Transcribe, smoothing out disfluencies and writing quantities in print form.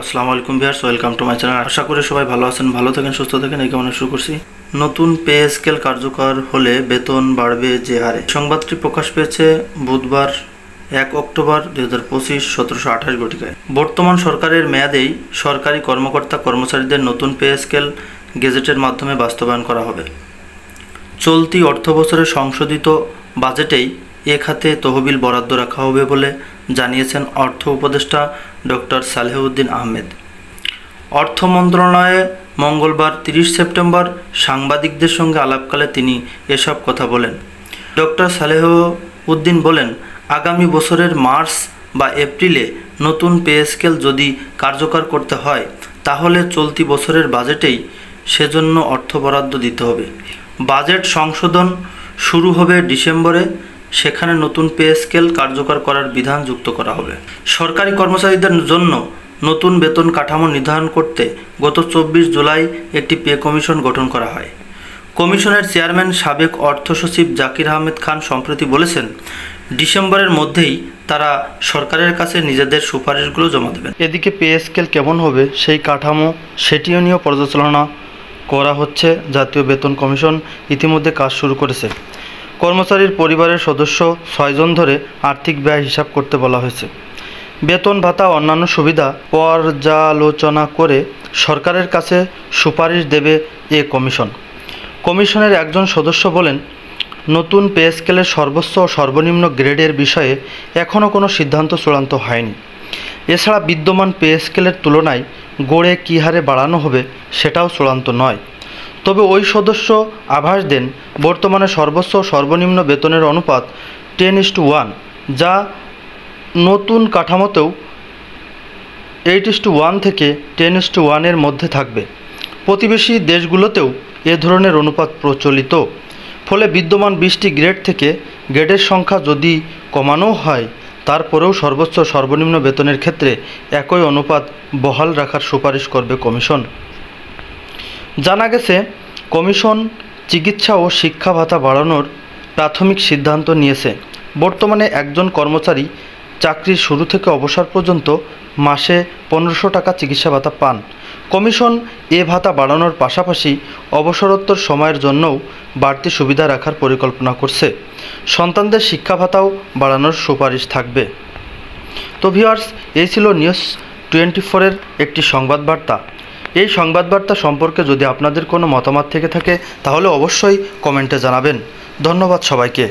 আসসালামু আলাইকুম viewers, welcome to my channel. আশা করি সবাই ভালো আছেন, ভালো থাকেন, সুস্থ থাকেন। এই কামনা শুরু করছি। নতুন পে স্কেল কার্যকর হলে বেতন বাড়বে যে হারে। সংবাদটি প্রকাশ পেয়েছে বুধবার 1 অক্টোবর 2025 1728 ঘটিকায়। বর্তমান সরকারের মেয়াদেই সরকারি কর্মকর্তা কর্মচারীদের নতুন পে স্কেল গেজেটের মাধ্যমে বাস্তবায়ন করা হবে। চলতি অর্থবছরে সংশোধিত বাজেটেই এ খাতে তহবিল বরাদ্দ রাখা হবে বলে জানিয়েছেন অর্থ উপদেষ্টা ডক্টর সালেহউদ্দিন আহমেদ। অর্থ মন্ত্রণালয়ে মঙ্গলবার 30 সেপ্টেম্বর সাংবাদিকদের সঙ্গে আলাপকালে তিনি এসব কথা বলেন। ডক্টর সালেহউদ্দিন বলেন, আগামী বছরের মার্চ বা এপ্রিলে নতুন পে স্কেল যদি কার্যকর করতে হয় তাহলে চলতি বছরের বাজেটেই সেজন্য অর্থ বরাদ্দ দিতে হবে। বাজেট সংশোধন শুরু হবে ডিসেম্বরে, সেখানে নতুন পে স্কেল কার্যকর করার বিধান যুক্ত করা হবে। সরকারি কর্মচারীদের জন্য নতুন বেতন কাঠামো নির্ধারণ করতে গত 24 জুলাই একটি পে কমিশন গঠন করা হয়। কমিশনের চেয়ারম্যান সাবেক অর্থ সচিব জাকির আহমেদ খান সম্প্রতি বলেছেন, ডিসেম্বরের মধ্যেই তারা সরকারের কাছে নিজেদের সুপারিশগুলো জমা দেবেন। এদিকে পে স্কেল কেমন হবে সেই কাঠামো সেটিও নিয়ে পর্যালোচনা করা হচ্ছে। জাতীয় বেতন কমিশন ইতিমধ্যে কাজ শুরু করেছে। কর্মচারীর পরিবারের সদস্য 6 জন ধরে আর্থিক ব্যয় হিসাব করতে বলা হয়েছে। বেতন ভাতা অন্যান্য সুবিধা পর্যালোচনা করে সরকারের কাছে সুপারিশ দেবে এ কমিশন। কমিশনের একজন সদস্য বলেন, নতুন পে স্কেলের সর্বোচ্চ ও সর্বনিম্ন গ্রেডের বিষয়ে এখনও কোনো সিদ্ধান্ত চূড়ান্ত হয়নি। এছাড়া বিদ্যমান পে স্কেলের তুলনায় গড়ে কী হারে বাড়ানো হবে সেটাও চূড়ান্ত নয়। তবে ওই সদস্য আভাস দেন, বর্তমানে সর্বোচ্চ ও সর্বনিম্ন বেতনের অনুপাত 10:1, যা নতুন কাঠামোতেও 8:1 থেকে 10:1 এর মধ্যে থাকবে। প্রতিবেশী দেশগুলোতেও এ ধরনের অনুপাত প্রচলিত। ফলে বিদ্যমান 20টি গ্রেড থেকে গ্রেডের সংখ্যা যদি কমানো হয় তারপরেও সর্বোচ্চ সর্বনিম্ন বেতনের ক্ষেত্রে একই অনুপাত বহাল রাখার সুপারিশ করবে কমিশন। জানা গেছে, কমিশন চিকিৎসা ও শিক্ষা ভাতা বাড়ানোর প্রাথমিক সিদ্ধান্ত নিয়েছে। বর্তমানে একজন কর্মচারী চাকরির শুরু থেকে অবসর পর্যন্ত মাসে 1500 টাকা চিকিৎসা ভাতা পান। কমিশন এ ভাতা বাড়ানোর পাশাপাশি অবসরোত্তর সময়ের জন্যও বাড়তি সুবিধা রাখার পরিকল্পনা করছে। সন্তানদের শিক্ষা ভাতাও বাড়ানোর সুপারিশ থাকবে। তো ভিউয়ার্স, এই ছিল নিউজ 24-এর একটি সংবাদ বার্তা। এই সংবাদ বার্তা সম্পর্কে যদি আপনাদের কোনো মতামত থেকে থাকে তাহলে অবশ্যই কমেন্টে জানাবেন। ধন্যবাদ সবাইকে।